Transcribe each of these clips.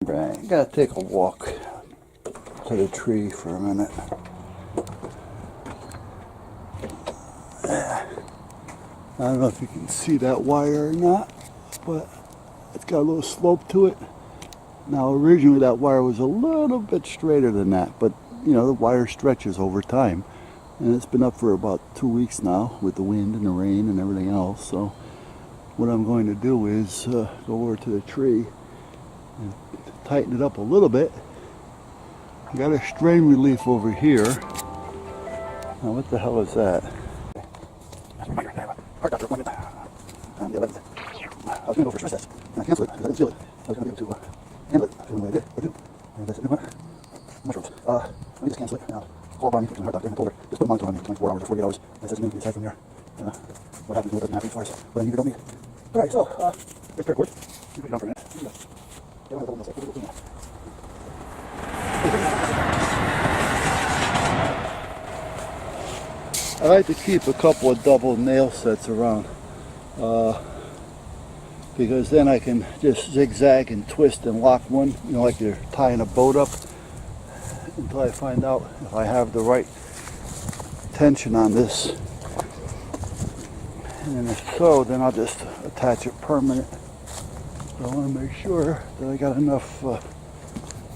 Right, gotta take a walk to the tree for a minute. I don't know if you can see that wire or not, but it's got a little slope to it. Now originally that wire was a little bit straighter than that, but you know, the wire stretches over time. And it's been up for about 2 weeks now with the wind and the rain and everything else. So what I'm going to do is go over to the tree and tighten it up a little bit. I got a strain relief over here. Now what the hell is that? Heart doctor appointment on the 11th. I was going to go for stress test, and I canceled it because I didn't feel it. I was going to be able to handle it. Feeling the way I did, or do. And that's it. Mushrooms. Let me just cancel it now. Call Bonnie from the heart doctor and I told her, just put a monitor on me for 24 hours or 48 hours. And says to me, aside from there, what happens when it doesn't happen as far as what I need or don't need. Alright, so, there's paracord. You put it on for a minute. I like to keep a couple of double nail sets around because then I can just zigzag and twist and lock one, you know, like you're tying a boat up, until I find out if I have the right tension on this. And if so, then I'll just attach it permanent. So I want to make sure that I got enough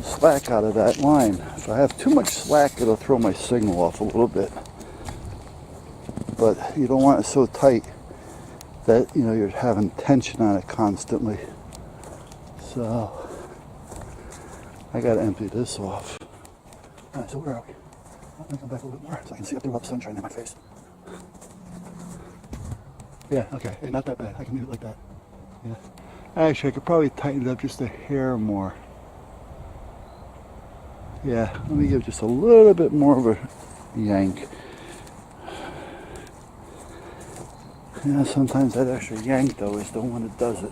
slack out of that line. If I have too much slack, it'll throw my signal off a little bit. But you don't want it so tight that, you know, you're having tension on it constantly. So I got to empty this off. Alright, so where are we? Let me come back a little bit more so I can see up there without the sunshine in my face. Yeah, okay, hey, not that bad. I can leave it like that. Yeah. Actually, I could probably tighten it up just a hair more. Yeah, let me give just a little bit more of a yank. Yeah, sometimes that extra yank though is the one that does it.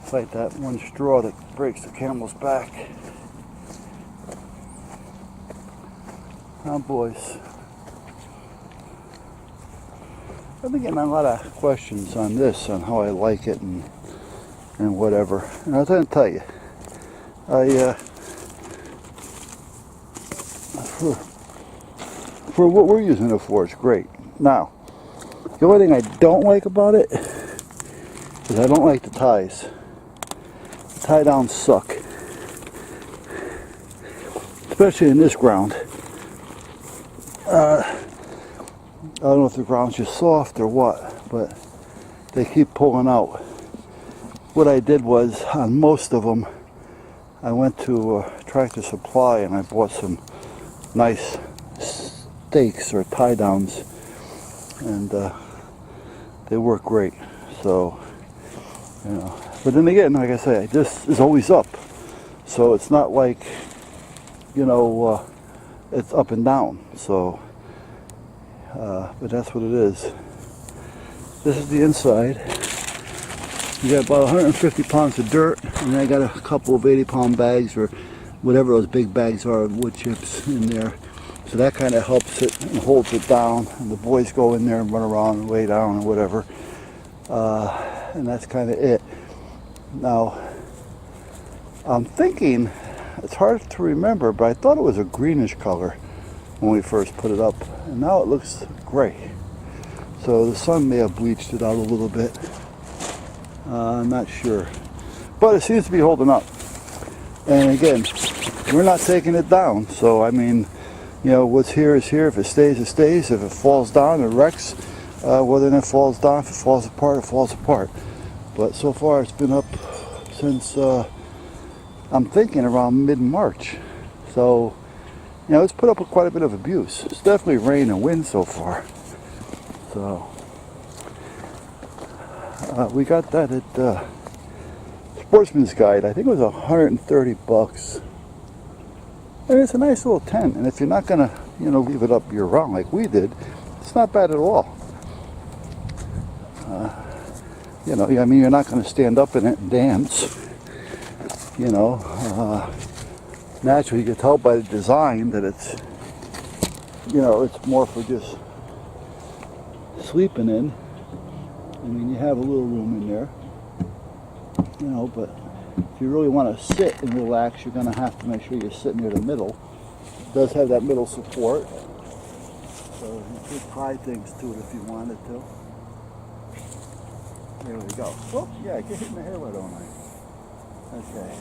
It's like that one straw that breaks the camel's back. Now boys, I've been getting a lot of questions on this, on how I like it and whatever. And I was going to tell you, for what we're using it for, it's great. Now, the only thing I don't like about it is I don't like the ties. The tie downs suck, especially in this ground. I don't know if the ground's just soft or what, but they keep pulling out. What I did was, on most of them, I went to Tractor Supply and I bought some nice stakes or tie downs, and they work great. So, you know, but then again, like I say, this is always up, so it's not like, you know, it's up and down. So, but that's what it is. This is the inside. You got about 150 pounds of dirt, and then I got a couple of 80-pound bags or whatever those big bags are of wood chips in there. So that kind of helps it and holds it down. And the boys go in there and run around and lay down or whatever. And that's kind of it. Now, I'm thinking, it's hard to remember, but I thought it was a greenish color when we first put it up. And now it looks gray. So the sun may have bleached it out a little bit. I'm not sure. But it seems to be holding up. And again, we're not taking it down. So, I mean, you know, what's here is here. If it stays, it stays. If it falls down, it wrecks. Well, then it falls down. If it falls apart, it falls apart. But so far, it's been up since, I'm thinking, around mid-March. So, you know, it's put up with quite a bit of abuse. It's definitely rain and wind so far. So, we got that at Sportsman's Guide. I think it was $130. And it's a nice little tent. And if you're not gonna, you know, leave it up year round like we did, it's not bad at all. You know, I mean, you're not gonna stand up in it and dance. You know, naturally you can tell by the design that it's, you know, it's more for just sleeping in. I mean, you have a little room in there, you know, but if you really want to sit and relax, you're going to have to make sure you're sitting near the middle. It does have that middle support, so you could tie things to it if you wanted to. There we go. Oh, yeah, I get hit in the hair, why don't I? Okay.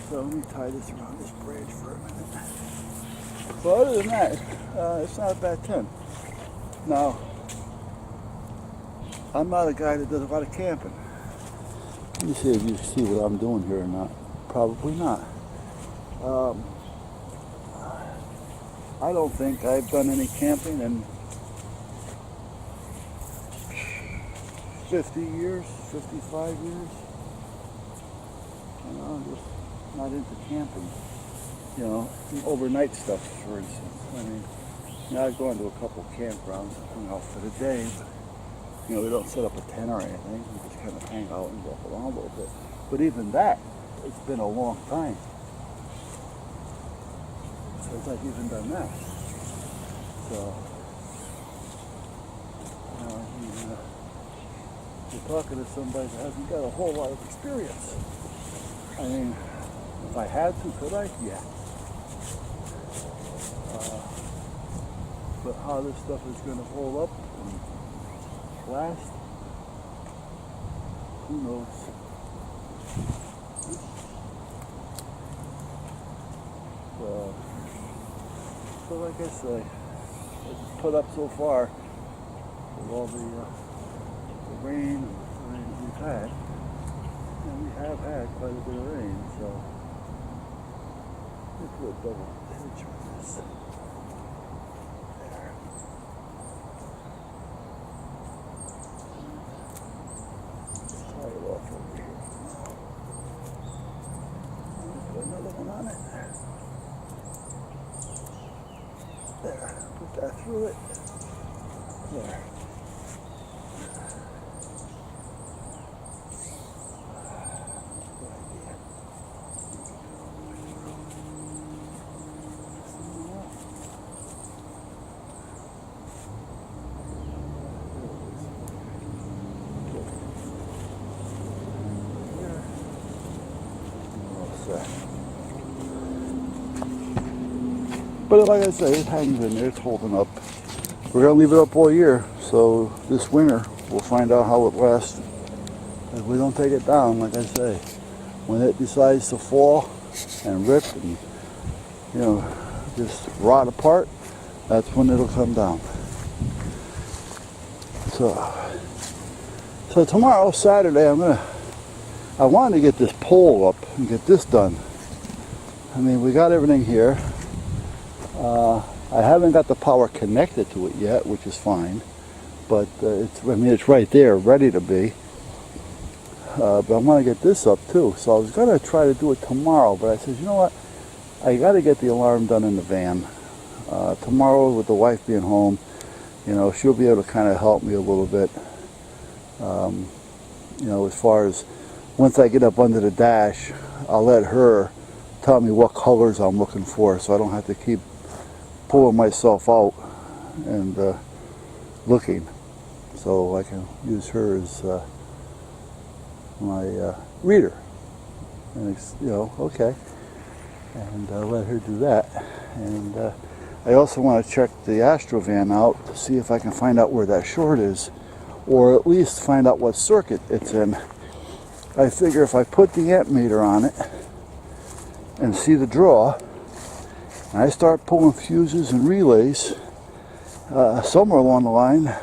So let me tie this around this branch for a minute. But other than that, it's not a bad tent. Now, I'm not a guy that does a lot of camping. Let me see if you see what I'm doing here or not. Probably not. I don't think I've done any camping in 50 years, 55 years. You know, I'm just not into camping. You know, overnight stuff, for instance. I mean, you know, I've gone to a couple campgrounds, hung out for the day, but, you know, we don't set up a tent or anything. We just kind of hang out and walk around a little bit. But even that, it's been a long time since I've even done that. So, you know, you're talking to somebody that hasn't got a whole lot of experience. I mean, if I had to, could I? Yeah. But how this stuff is going to hold up and last, who knows? So like I say, it's put up so far with all the rain and everything we've had. And we have had quite a bit of rain, so let's do a double pitch on this. There. Let's tie it off over here. Put another one on it. There. Put that through it. There. But like I say, it hangs in there, it's holding up. We're going to leave it up all year, so this winter we'll find out how it lasts. If we don't take it down, like I say, when it decides to fall and rip and, you know, just rot apart, that's when it'll come down. So tomorrow, Saturday, I wanted to get this pole up and get this done. I mean, we got everything here. I haven't got the power connected to it yet, which is fine, but it's right there, ready to be. But I want to get this up too, so I was going to try to do it tomorrow, but I said, you know what, I got to get the alarm done in the van. Tomorrow, with the wife being home, you know, she'll be able to kind of help me a little bit. You know, as far as once I get up under the dash, I'll let her tell me what colors I'm looking for, so I don't have to keep pulling myself out and looking. So I can use her as my reader. And it's, you know, okay. And let her do that. And I also want to check the Astrovan out to see if I can find out where that short is, or at least find out what circuit it's in. I figure if I put the amp meter on it and see the draw, and I start pulling fuses and relays, somewhere along the line,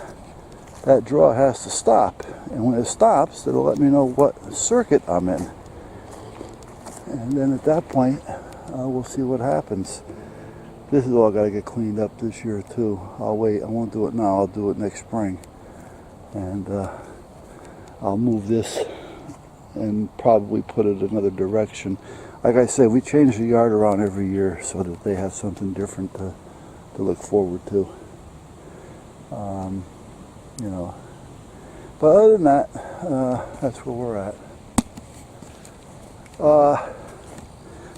that draw has to stop. And when it stops, it'll let me know what circuit I'm in. And then at that point, we'll see what happens. This is all got to get cleaned up this year too. I'll wait. I won't do it now. I'll do it next spring. And I'll move this and probably put it another direction. Like I said, we change the yard around every year so that they have something different to look forward to. You know. But other than that, that's where we're at.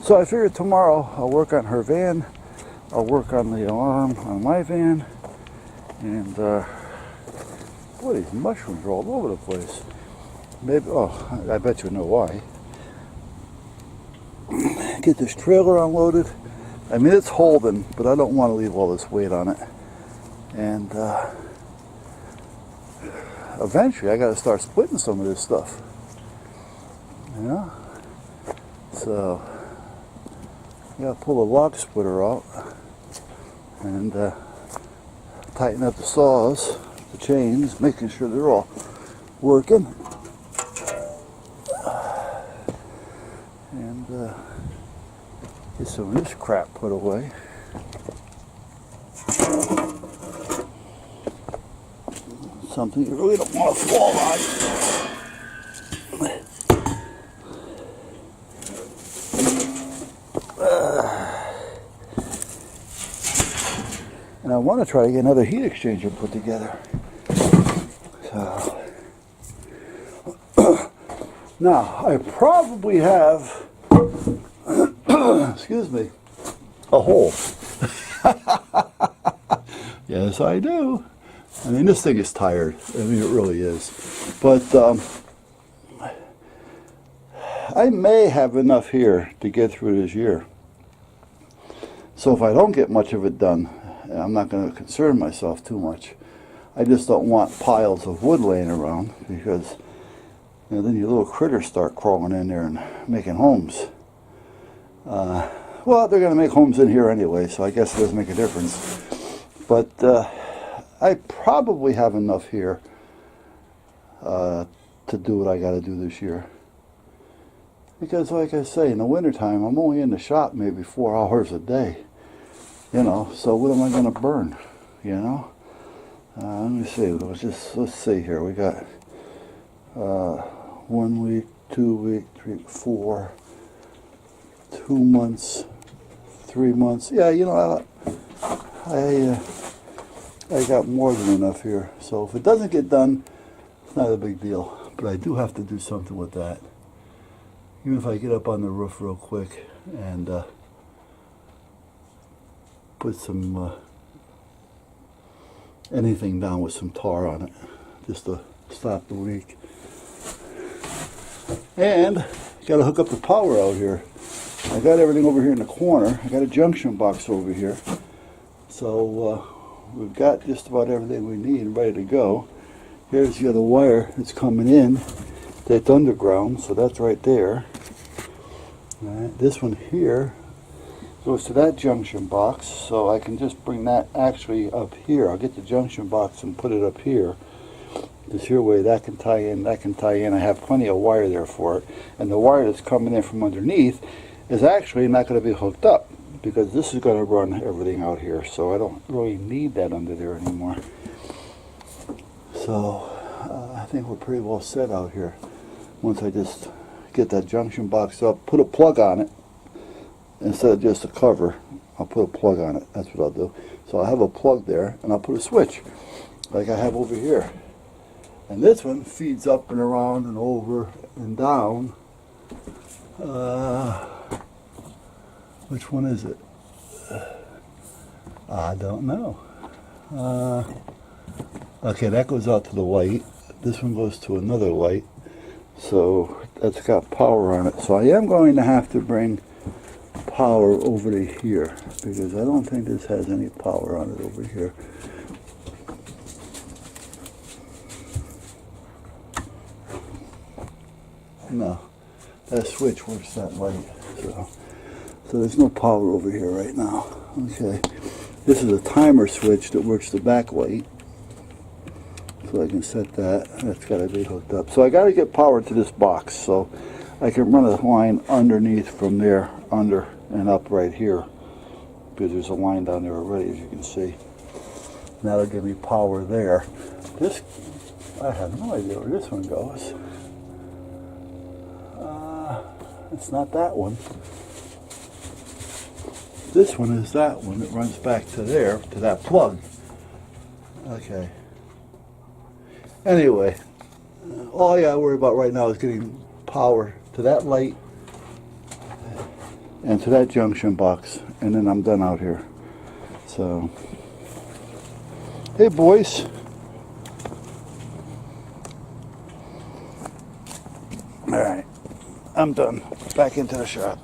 So I figured tomorrow I'll work on her van. I'll work on the alarm on my van. And, boy, these mushrooms are all over the place. Maybe, oh, I bet you know why. get this trailer unloaded. I mean, it's holding, but I don't want to leave all this weight on it. And eventually I got to start splitting some of this stuff. You know? So I got to pull the log splitter out and tighten up the saws, the chains, making sure they're all working. And get some of this crap put away. Something you really don't want to fall on. And I want to try to get another heat exchanger put together. So now I probably have excuse me, a hole. Yes, I do. I mean, this thing is tired. I mean, it really is. But I may have enough here to get through this year. So if I don't get much of it done, I'm not going to concern myself too much. I just don't want piles of wood laying around, because you know, then your little critters start crawling in there and making homes. Well, they're going to make homes in here anyway, so I guess it doesn't make a difference. But I probably have enough here to do what I got to do this year. Because like I say, in the wintertime, I'm only in the shop maybe 4 hours a day. You know, so what am I going to burn? You know? Let me see. Let's see here. We got 1 week, 2 week, 3, 4, 2 months, 3 months. Yeah, you know, I got more than enough here. So if it doesn't get done, it's not a big deal. But I do have to do something with that. Even if I get up on the roof real quick and put some anything down with some tar on it, just to stop the leak. And got to hook up the power out here. I got everything over here in the corner. I got a junction box over here. So we've got just about everything we need ready to go. Here's the other wire that's coming in. That's underground, so that's right there. All right, this one here goes to that junction box, so I can just bring that actually up here. I'll get the junction box and put it up here. This here way, that can tie in, that can tie in. I have plenty of wire there for it. And the wire that's coming in from underneath is actually not going to be hooked up, because this is going to run everything out here, so I don't really need that under there anymore. So I think we're pretty well set out here. Once I just get that junction box up, put a plug on it instead of just a cover. I'll put a plug on it. That's what I'll do. So I'll have a plug there, and I'll put a switch like I have over here. And this one feeds up and around and over and down. Which one is it? I don't know. Okay, that goes out to the light. This one goes to another light. So that's got power on it. So I am going to have to bring power over to here, because I don't think this has any power on it over here. No, that switch works that light. So there's no power over here right now. Okay, this is a timer switch that works the backlight. So I can set that. That's got to be hooked up. So I got to get power to this box, so I can run a line underneath from there, under and up right here, because there's a line down there already, as you can see. And that'll give me power there. This, I have no idea where this one goes. It's not that one. This one is that one that runs back to there, to that plug. Okay. Anyway, all I gotta worry about right now is getting power to that light and to that junction box, and then I'm done out here. So, hey boys. All right, I'm done. Back into the shop.